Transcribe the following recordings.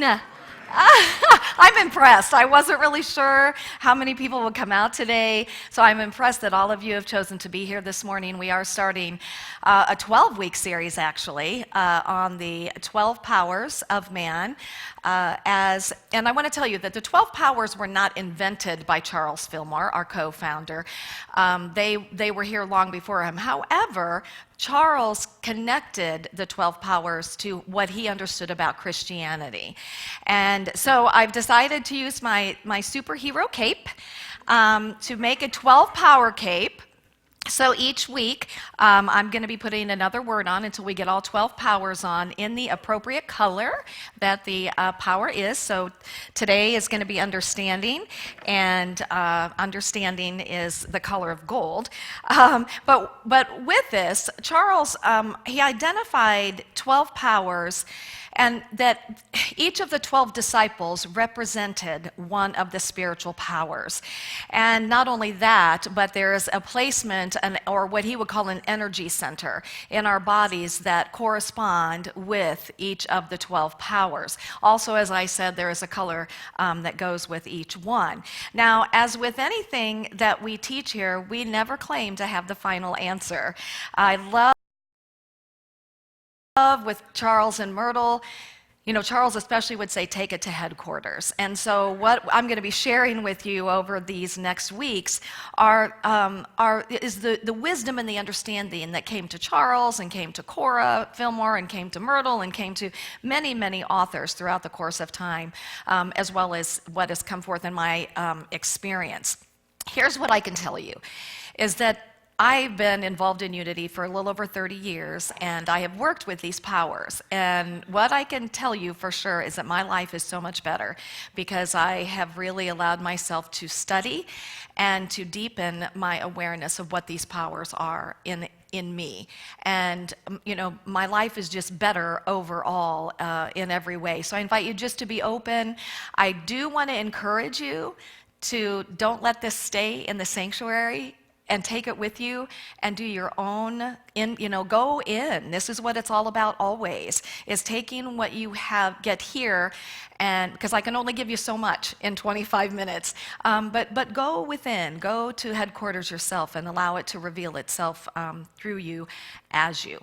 I'm impressed. I wasn't really sure how many people would come out today, so I'm impressed that all of you have chosen to be here this morning. We are starting a 12-week series, actually, on the 12 powers of man. And I want to tell you that the 12 powers were not invented by Charles Fillmore, our co-founder. They were here long before him. However, Charles connected the 12 powers to what he understood about Christianity. And so I've decided to use my superhero cape to make a 12-power cape. So each week, I'm going to be putting another word on until we get all 12 powers on in the appropriate color that the power is. So today is going to be understanding, and understanding is the color of gold. But with this, Charles, he identified 12 powers, and that each of the 12 disciples represented one of the spiritual powers. And not only that, but there's a placement, or what he would call an energy center in our bodies that correspond with each of the 12 powers. Also, as I said, there is a color that goes with each one. Now, as with anything that we teach here, we never claim to have the final answer. I love with Charles and Myrtle, Charles especially would say, take it to headquarters. And so what I'm going to be sharing with you over these next weeks is the wisdom and the understanding that came to Charles and came to Cora Fillmore and came to Myrtle and came to many, many authors throughout the course of time, as well as what has come forth in my experience. Here's what I can tell you, is that I've been involved in Unity for a little over 30 years, and I have worked with these powers. And what I can tell you for sure is that my life is so much better because I have really allowed myself to study and to deepen my awareness of what these powers are in me. And, my life is just better overall in every way. So I invite you just to be open. I do want to encourage you to don't let this stay in the sanctuary, and take it with you and do your own, go in. This is what it's all about always, is taking what you get here, and because I can only give you so much in 25 minutes, but go within, go to headquarters yourself and allow it to reveal itself through you as you.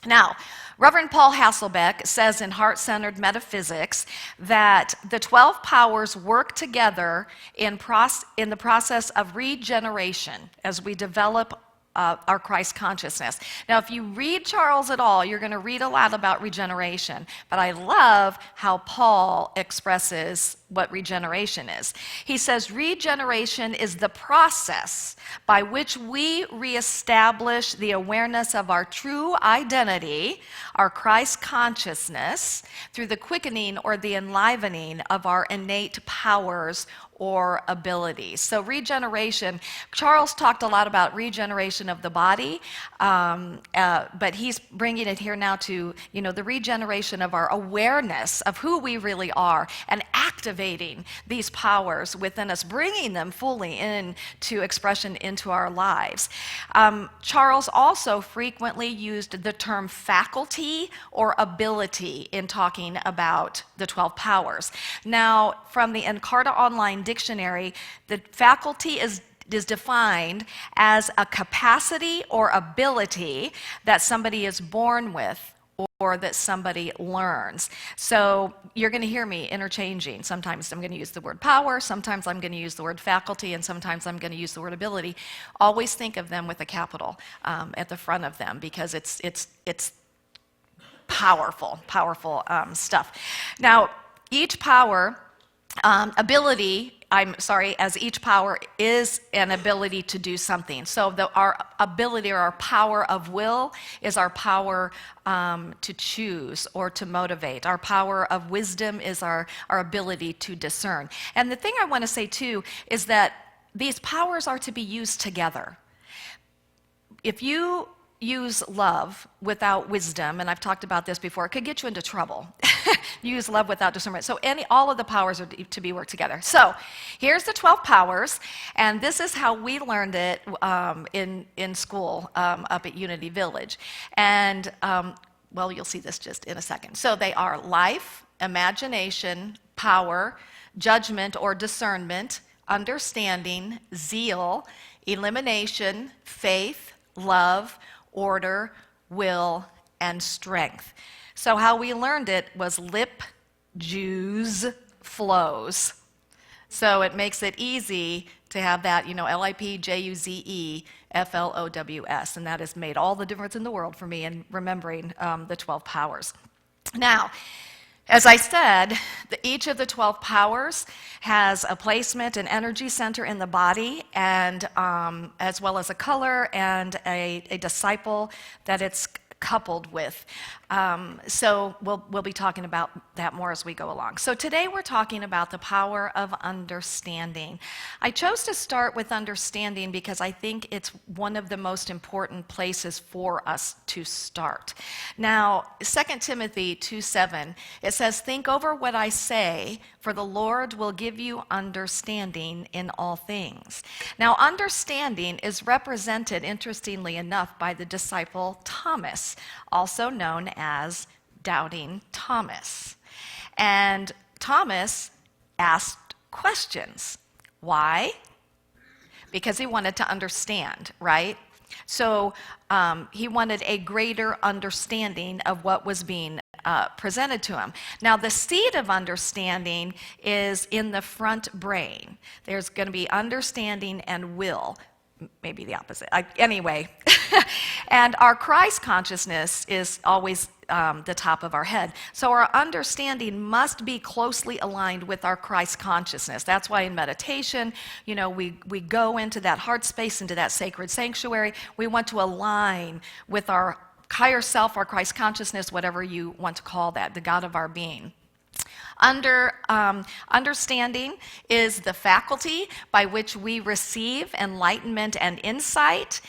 Now, Reverend Paul Hasselbeck says in Heart-Centered Metaphysics that the 12 powers work together in the process of regeneration as we develop our Christ consciousness. Now, if you read Charles at all, you're going to read a lot about regeneration, but I love how Paul expresses what regeneration is. He says, regeneration is the process by which we reestablish the awareness of our true identity, our Christ consciousness, through the quickening or the enlivening of our innate powers or abilities. So regeneration, Charles talked a lot about regeneration of the body, but he's bringing it here now to, the regeneration of our awareness of who we really are and activating these powers within us, bringing them fully into expression into our lives. Charles also frequently used the term faculty or ability in talking about the 12 powers. Now, from the Encarta Online Dictionary, the faculty is defined as a capacity or ability that somebody is born with or that somebody learns. So you're going to hear me interchanging. Sometimes I'm going to use the word power, sometimes I'm going to use the word faculty, and sometimes I'm going to use the word ability. Always think of them with a capital at the front of them, because it's powerful stuff. Now, each power, as each power is an ability to do something. So our ability or our power of will is our power to choose or to motivate. Our power of wisdom is our ability to discern. And the thing I want to say too is that these powers are to be used together. If you use love without wisdom, and I've talked about this before, it could get you into trouble. Use love without discernment. So all of the powers are to be worked together. So here's the 12 powers, and this is how we learned it in school up at Unity Village. And you'll see this just in a second. So they are life, imagination, power, judgment or discernment, understanding, zeal, elimination, faith, love, order, will, and strength. So how we learned it was lip, Jews, flows. So it makes it easy to have that, LIPJUZEFLOWS, and that has made all the difference in the world for me in remembering the 12 powers. Now, as I said, each of the 12 powers has a placement, an energy center in the body, and as well as a color and a disciple that it's coupled with. So we'll be talking about that more as we go along. So today we're talking about the power of understanding. I chose to start with understanding because I think it's one of the most important places for us to start. Now, 2 Timothy 2:7, it says, "Think over what I say, for the Lord will give you understanding in all things." Now, understanding is represented, interestingly enough, by the disciple Thomas, also known as Doubting Thomas. And Thomas asked questions. Why? Because he wanted to understand, right? So he wanted a greater understanding of what was being presented to him. Now, the seat of understanding is in the front brain. There's going to be understanding and will. Maybe the opposite. Anyway, and our Christ consciousness is always the top of our head. So our understanding must be closely aligned with our Christ consciousness. That's why in meditation, we go into that heart space, into that sacred sanctuary. We want to align with our higher self, our Christ consciousness, whatever you want to call that, the God of our being. Understanding is the faculty by which we receive enlightenment and insight.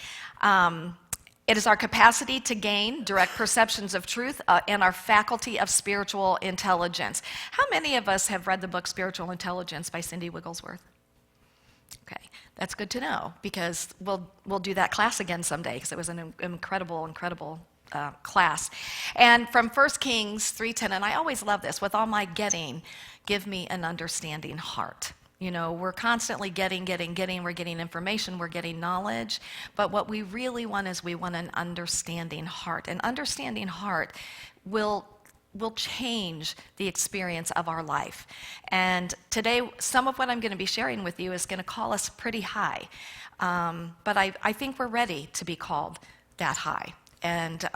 It is our capacity to gain direct perceptions of truth and our faculty of spiritual intelligence. How many of us have read the book Spiritual Intelligence by Cindy Wigglesworth? Okay, that's good to know because we'll do that class again someday because it was an incredible class. And from 1 Kings 3:10, and I always love this, "With all my getting, give me an understanding heart." We're constantly getting, we're getting information, we're getting knowledge, but what we really want is we want an understanding heart. An understanding heart will change the experience of our life. And today, some of what I'm going to be sharing with you is going to call us pretty high, but I think we're ready to be called that high. And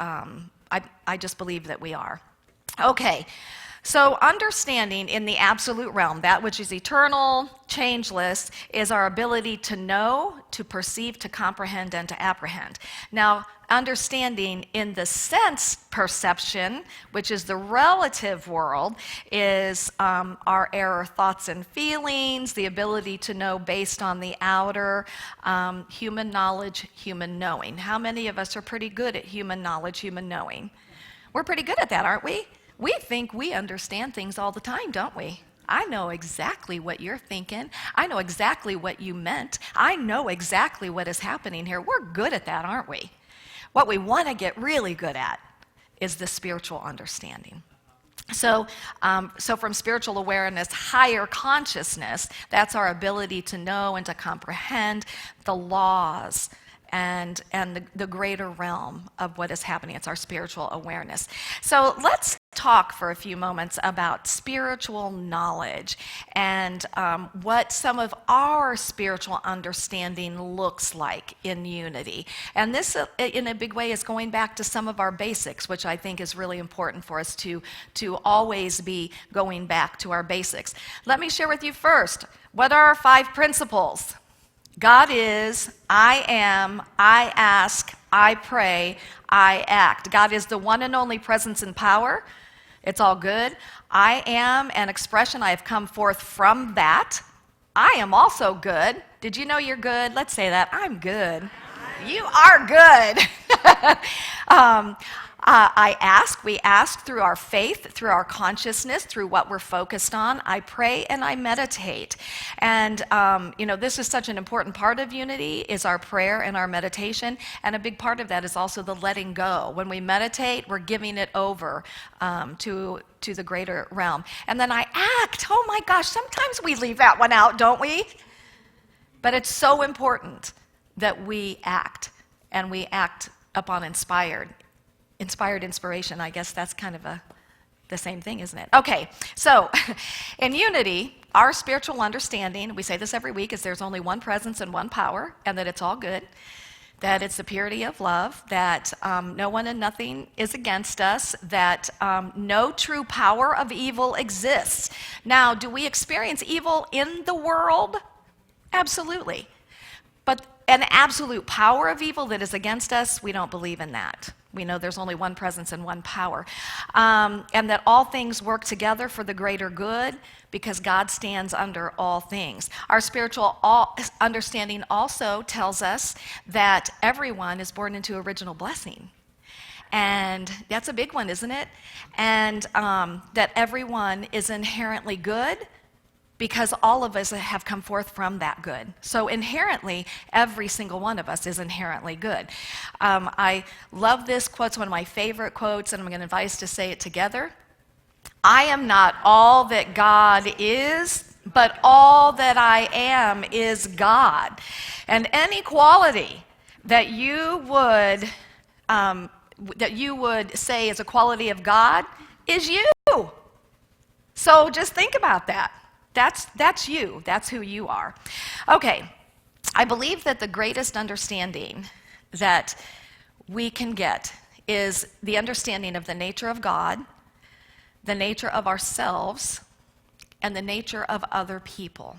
I just believe that we are. Okay, so understanding in the absolute realm, that which is eternal, changeless, is our ability to know, to perceive, to comprehend, and to apprehend. Now, understanding in the sense perception, which is the relative world, is our error thoughts and feelings, the ability to know based on the outer, human knowledge, human knowing. How many of us are pretty good at human knowledge, human knowing? We're pretty good at that, aren't we? We think we understand things all the time, don't we? I know exactly what you're thinking. I know exactly what you meant. I know exactly what is happening here. We're good at that, aren't we? What we want to get really good at is the spiritual understanding. So from spiritual awareness, higher consciousness, that's our ability to know and to comprehend the laws and the greater realm of what is happening. It's our spiritual awareness. So let's talk for a few moments about spiritual knowledge and what some of our spiritual understanding looks like in unity. And this, in a big way, is going back to some of our basics, which I think is really important for us to always be going back to our basics. Let me share with you first, what are our 5 principles? God is, I am, I ask, I pray, I act. God is the one and only presence and power. It's all good. I am an expression. I have come forth from that. I am also good. Did you know you're good? Let's say that. I'm good. You are good. We ask through our faith, through our consciousness, through what we're focused on. I pray and I meditate. And, this is such an important part of unity, is our prayer and our meditation. And a big part of that is also the letting go. When we meditate, we're giving it over to the greater realm. And then I act. Oh my gosh, sometimes we leave that one out, don't we? But it's so important that we act, and we act upon inspired inspiration. I guess that's kind of the same thing, isn't it? Okay, so in unity, our spiritual understanding, we say this every week, is there's only one presence and one power, and that it's all good, that it's the purity of love, that no one and nothing is against us, that no true power of evil exists. Now, do we experience evil in the world? Absolutely. But an absolute power of evil that is against us, we don't believe in that. We know there's only one presence and one power. And that all things work together for the greater good because God stands under all things. Our spiritual understanding also tells us that everyone is born into original blessing. And that's a big one, isn't it? And that everyone is inherently good, because all of us have come forth from that good. So inherently, every single one of us is inherently good. I love this quote. It's one of my favorite quotes, and I'm going to invite us to say it together. I am not all that God is, but all that I am is God. And any quality that you would say is a quality of God is you. So just think about that. That's you. That's who you are. Okay, I believe that the greatest understanding that we can get is the understanding of the nature of God, the nature of ourselves, and the nature of other people.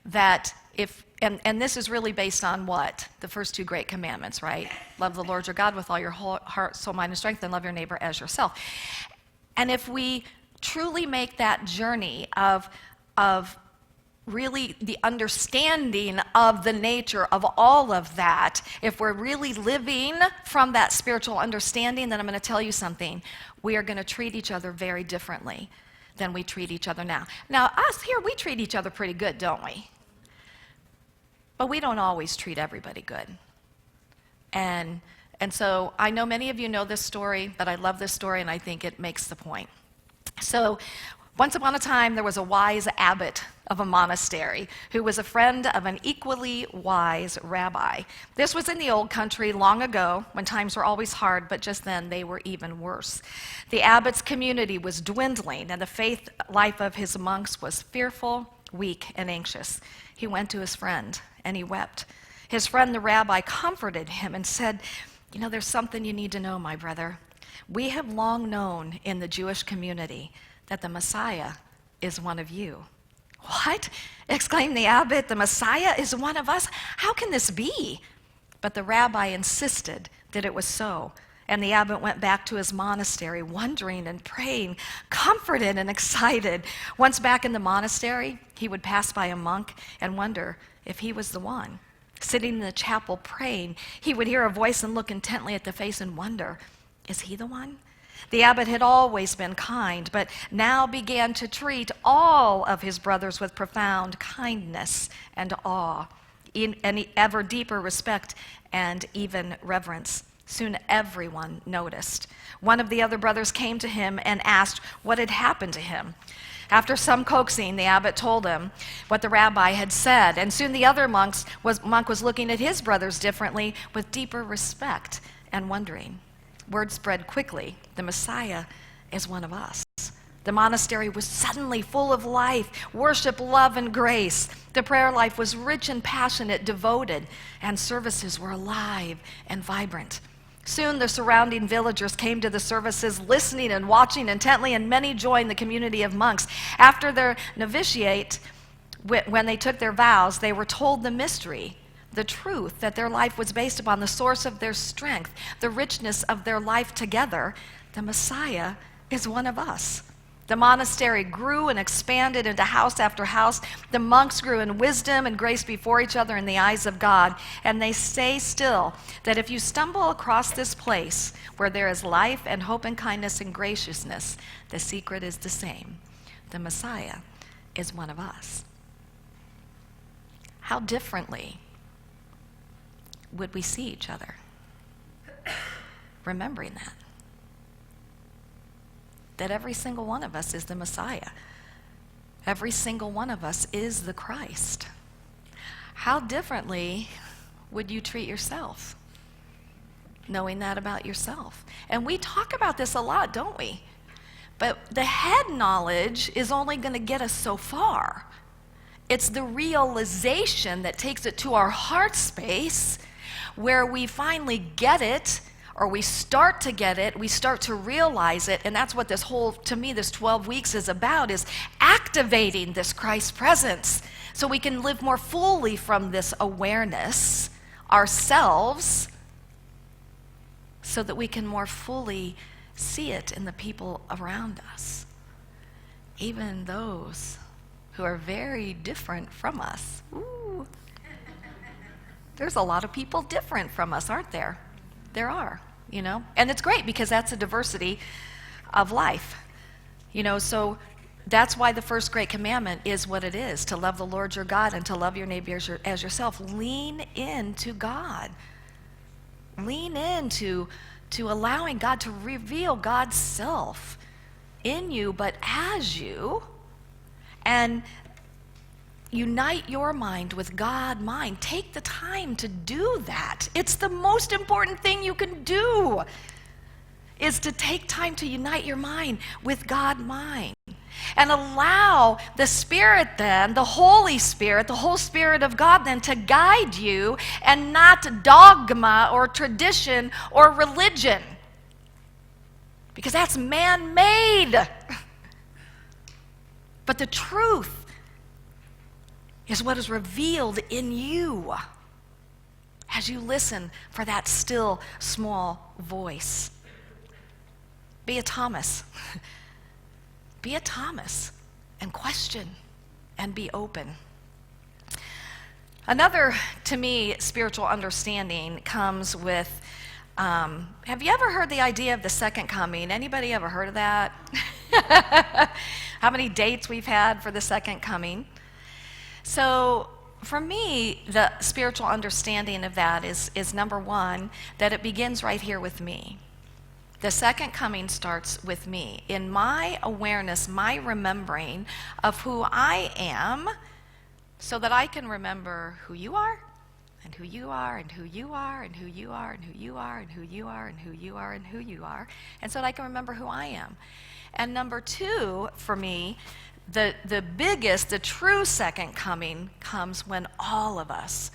That and this is really based on what? The first two great commandments, right? Love the Lord your God with all your whole heart, soul, mind, and strength, and love your neighbor as yourself. And if we truly make that journey of really the understanding of the nature of all of that, if we're really living from that spiritual understanding, then I'm going to tell you something. We are going to treat each other very differently than we treat each other now. Now, us here, we treat each other pretty good, don't we? But we don't always treat everybody good. And so I know many of you know this story, but I love this story, and I think it makes the point. So once upon a time, there was a wise abbot of a monastery who was a friend of an equally wise rabbi. This was in the old country long ago when times were always hard, but just then they were even worse. The abbot's community was dwindling, and the faith life of his monks was fearful, weak, and anxious. He went to his friend, and he wept. His friend, the rabbi, comforted him and said, there's something you need to know, my brother. We have long known in the Jewish community that the Messiah is one of you. What? Exclaimed the abbot. The Messiah is one of us? How can this be? But the rabbi insisted that it was so. And the abbot went back to his monastery, wondering and praying, comforted and excited. Once back in the monastery, he would pass by a monk and wonder if he was the one. Sitting in the chapel praying, he would hear a voice and look intently at the face and wonder, is he the one? The abbot had always been kind, but now began to treat all of his brothers with profound kindness and awe, and ever deeper respect and even reverence. Soon everyone noticed. One of the other brothers came to him and asked what had happened to him. After some coaxing, the abbot told him what the rabbi had said, and soon the other monk was looking at his brothers differently with deeper respect and wondering. Word spread quickly. The Messiah is one of us. The monastery was suddenly full of life, worship, love, and grace. The prayer life was rich and passionate, devoted, and services were alive and vibrant. Soon the surrounding villagers came to the services, listening and watching intently, and many joined the community of monks. After their novitiate, when they took their vows, they were told the mystery, the truth that their life was based upon the source of their strength, the richness of their life together. The Messiah is one of us. The monastery grew and expanded into house after house. The monks grew in wisdom and grace before each other in the eyes of God. And they say still that if you stumble across this place where there is life and hope and kindness and graciousness, the secret is the same. The Messiah is one of us. How differently would we see each other? Remembering that every single one of us is the Messiah. Every single one of us is the Christ. How differently would you treat yourself, knowing that about yourself? And we talk about this a lot, don't we? But the head knowledge is only going to get us so far. It's the realization that takes it to our heart space where we finally get it, or we start to get it, we start to realize it, and that's what this whole, to me, this 12 weeks is about, is activating this Christ presence so we can live more fully from this awareness ourselves, so that we can more fully see it in the people around us, even those who are very different from us. Ooh. There's a lot of people different from us, aren't there? There are, and it's great because that's a diversity of life, so that's why the first great commandment is what it is, to love the Lord your God and to love your neighbor as yourself. Lean into God. Lean into allowing God to reveal God's self in you, but as you, and unite your mind with God mind. Take the time to do that. It's the most important thing you can do, is to take time to unite your mind with God mind. And allow the Spirit then, the Holy Spirit, the whole Spirit of God then, to guide you, and not dogma or tradition or religion. Because that's man-made. But the truth is what is revealed in you as you listen for that still small voice. Be a Thomas. Be a Thomas and question and be open. Another, to me, spiritual understanding comes with, have you ever heard the idea of the second coming? Anybody ever heard of that? How many dates we've had for the second coming? So for me, the spiritual understanding of that is number one, that it begins right here with me. The second coming starts with me. In my awareness, my remembering of who I am, so that I can remember who you are, and who you are, and who you are, and who you are, and who you are, and who you are, and who you are, and who you are, and so that I can remember who I am. And number two, for me, the biggest, the true second coming comes when all of us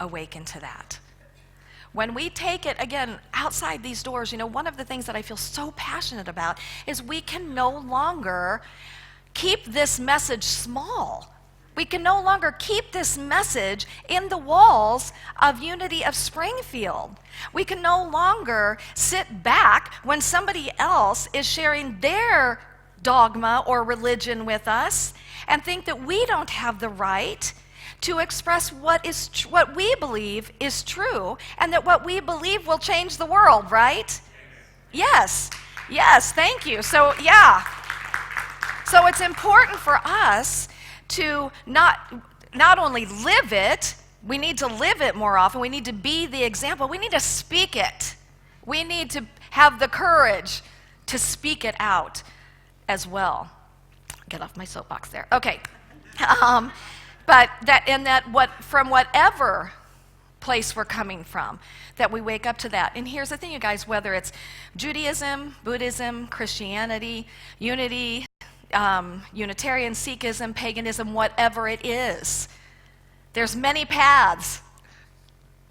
awaken to that. When we take it, again, outside these doors, one of the things that I feel so passionate about is we can no longer keep this message small. We can no longer keep this message in the walls of Unity of Springfield. We can no longer sit back when somebody else is sharing their dogma or religion with us and think that we don't have the right to express what we believe is true, and that what we believe will change the world, right? Yes, thank you. So it's important for us to not only live it, we need to live it more often, we need to be the example, we need to speak it. We need to have the courage to speak it out as well. Get off my soapbox there. Okay. But from whatever place we're coming from, that we wake up to that. And here's the thing, you guys, whether it's Judaism, Buddhism, Christianity, Unity, Unitarian, Sikhism, paganism, whatever it is, there's many paths.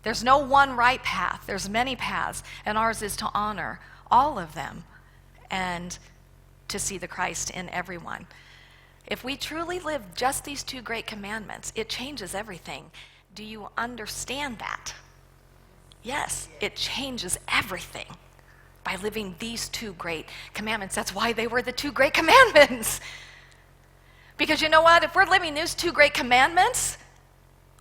There's no one right path. There's many paths, and ours is to honor all of them and to see the Christ in everyone. If we truly live just these two great commandments, it changes everything. Do you understand that? Yes, it changes everything. by living these 2 great commandments. That's why they were the 2 great commandments. Because you know what? If we're living these 2 great commandments,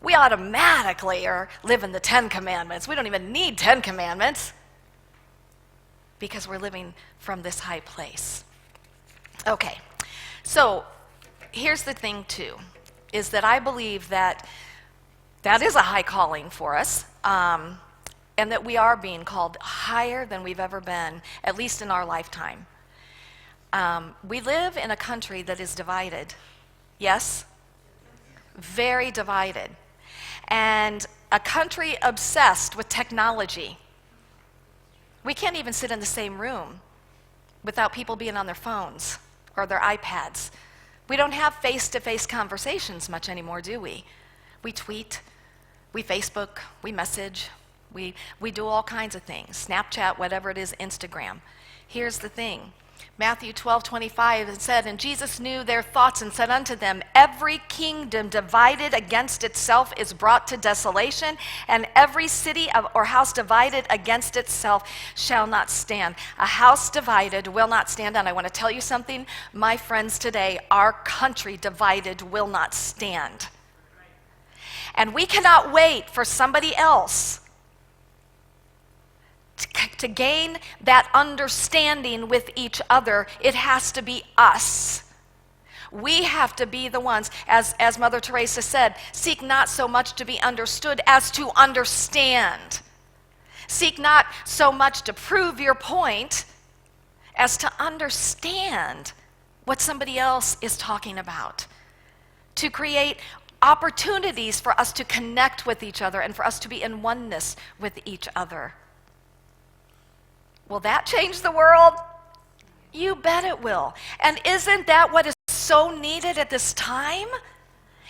we automatically are living the 10 commandments. We don't even need 10 commandments because we're living from this high place. Okay, so here's the thing too, is that I believe that that is a high calling for us, and that we are being called higher than we've ever been, at least in our lifetime. We live in a country that is divided. Yes? Very divided. And a country obsessed with technology. We can't even sit in the same room without people being on their phones or their iPads. We don't have face-to-face conversations much anymore, do we? We tweet, we Facebook, we message, we do all kinds of things. Snapchat, whatever it is, Instagram. Here's the thing. Matthew 12:25 said, "And Jesus knew their thoughts and said unto them, Every kingdom divided against itself is brought to desolation, and every city or house divided against itself shall not stand." A house divided will not stand. And I want to tell you something, my friends, today, our country divided will not stand. And we cannot wait for somebody else to gain that understanding with each other. It has to be us. We have to be the ones, as Mother Teresa said, seek not so much to be understood as to understand. Seek not so much to prove your point as to understand what somebody else is talking about. To create opportunities for us to connect with each other and for us to be in oneness with each other. Will that change the world? You bet it will. And isn't that what is so needed at this time?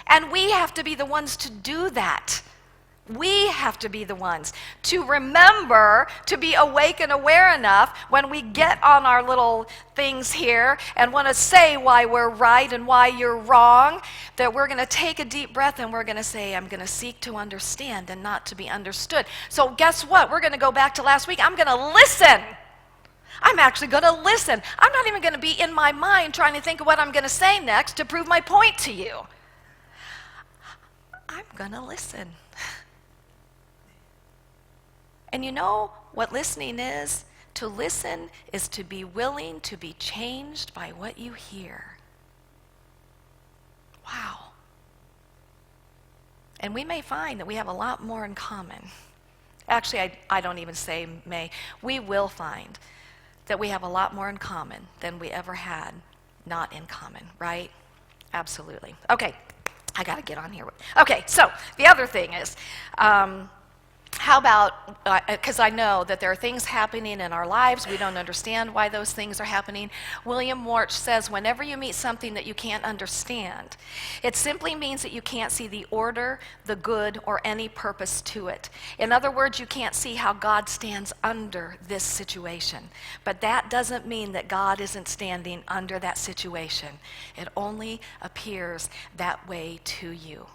And we have to be the ones to do that. We have to be the ones to remember to be awake and aware enough when we get on our little things here and want to say why we're right and why you're wrong, that we're going to take a deep breath and we're going to say, I'm going to seek to understand and not to be understood. So guess what? We're going to go back to last week. I'm going to listen. I'm actually going to listen. I'm not even going to be in my mind trying to think of what I'm going to say next to prove my point to you. I'm going to listen. And you know what listening is? To listen is to be willing to be changed by what you hear. Wow. And we may find that we have a lot more in common. Actually, I don't even say may. We will find that we have a lot more in common than we ever had not in common, right? Absolutely. Okay, I got to get on here. Okay, so the other thing is, how about, because I know that there are things happening in our lives, we don't understand why those things are happening. William Warch says, whenever you meet something that you can't understand, it simply means that you can't see the order, the good, or any purpose to it. In other words, you can't see how God stands under this situation. But that doesn't mean that God isn't standing under that situation. It only appears that way to you.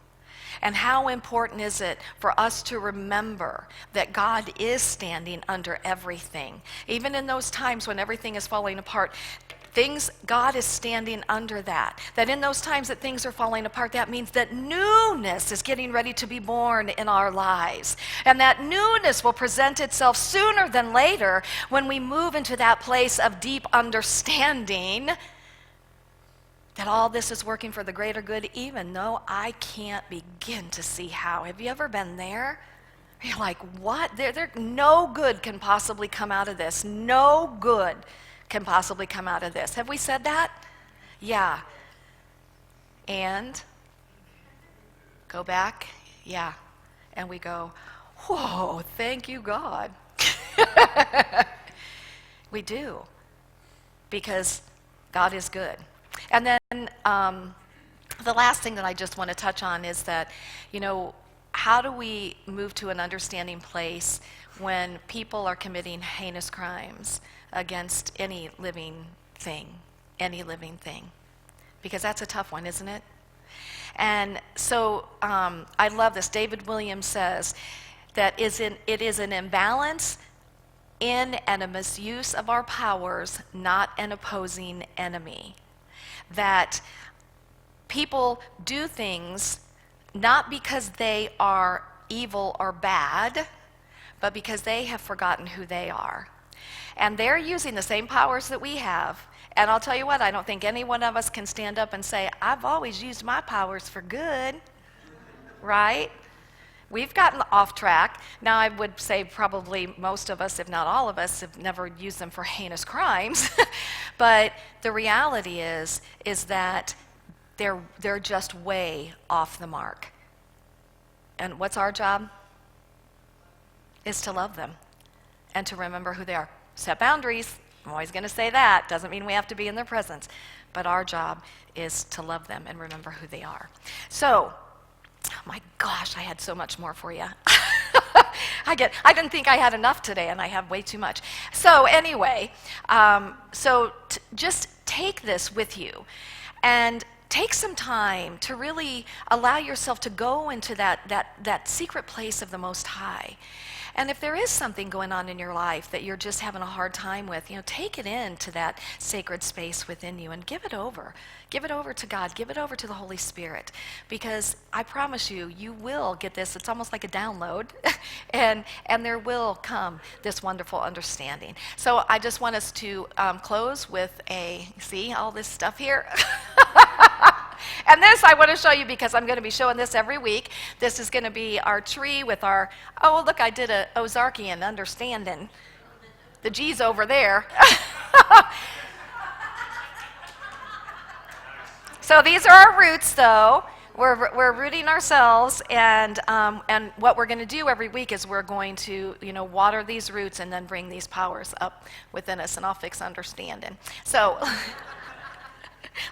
And how important is it for us to remember that God is standing under everything? Even in those times when everything is falling apart, God is standing under that. That in those times that things are falling apart, that means that newness is getting ready to be born in our lives. And that newness will present itself sooner than later when we move into that place of deep understanding that all this is working for the greater good, even though I can't begin to see how. Have you ever been there? You're like, what? No good can possibly come out of this. No good can possibly come out of this. Have we said that? Yeah. And go back? Yeah. And we go, whoa, thank you, God. We do. Because God is good. And then the last thing that I just want to touch on is that, how do we move to an understanding place when people are committing heinous crimes against any living thing? Because that's a tough one, isn't it? And so I love this. David Williams says that it is an imbalance in and a misuse of our powers, not an opposing enemy. That people do things not because they are evil or bad, but because they have forgotten who they are. And they're using the same powers that we have. And I'll tell you what, I don't think any one of us can stand up and say, I've always used my powers for good, right? We've gotten off track. Now, I would say probably most of us, if not all of us, have never used them for heinous crimes. But the reality is that they're just way off the mark. And what's our job? Is to love them and to remember who they are. Set boundaries. I'm always going to say that. Doesn't mean we have to be in their presence. But our job is to love them and remember who they are. So, oh my gosh, I had so much more for you. I didn't think I had enough today, and I have way too much. So anyway, just take this with you and take some time to really allow yourself to go into that secret place of the Most High. And if there is something going on in your life that you're just having a hard time with, take it into that sacred space within you and give it over. Give it over to God. Give it over to the Holy Spirit. Because I promise you, you will get this. It's almost like a download. and there will come this wonderful understanding. So I just want us to close with see all this stuff here? And this I want to show you because I'm going to be showing this every week. This is going to be our tree with our, oh, look, I did a Ozarkian understanding. The G's over there. So these are our roots, though. We're rooting ourselves, and what we're going to do every week is we're going to, water these roots and then bring these powers up within us, and I'll fix understanding. So,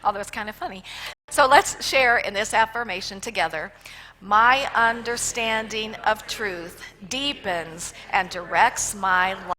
although it's kind of funny. So let's share in this affirmation together. My understanding of truth deepens and directs my life.